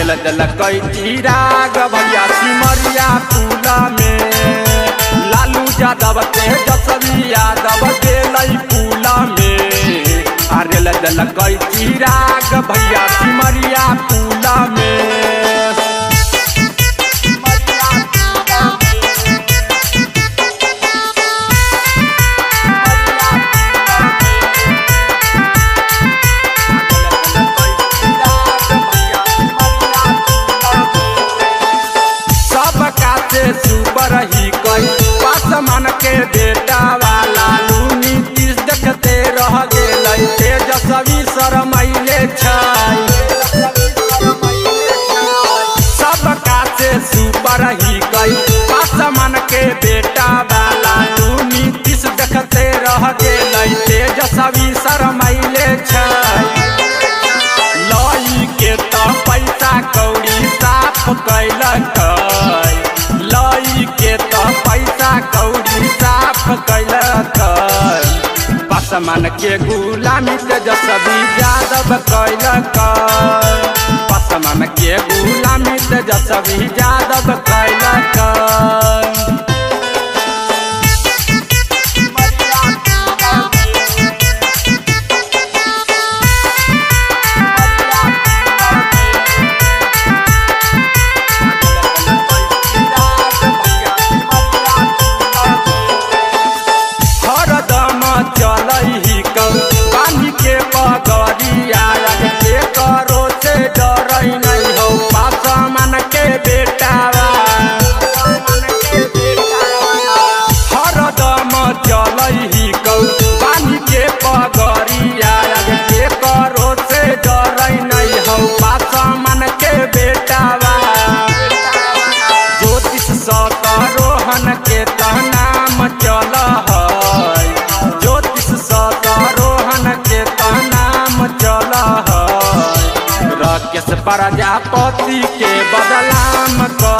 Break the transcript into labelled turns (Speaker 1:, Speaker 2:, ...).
Speaker 1: दिल दिल कई चिराग भैया सिमरिया पुला में लालू यादव तेजस्वी यादव दिल पुला में दिल दिल कई चिराग भैया सिमरिया पुला में। सुपर ही कई पासमान के बेटा वाला नीतीश देखते रह गए तेजस्वी शरमैले सबका से सुपर ही कई पासमान के बेटा वाला नीतीश देखते रह गए तेजस्वी शरमैले लई के तो पैसा कौड़ी साफ कैलक के तो पैसा कौड़ी साफ कैलक पासमान के गुलामी तेजस्वी यादव कैलक पासमान के गुलामी तेजस्वी यादव कैलक। रोहन के नाम चल ज्योतिष रोहन के नाम चल राकेश प्रजापति के बदलाम कर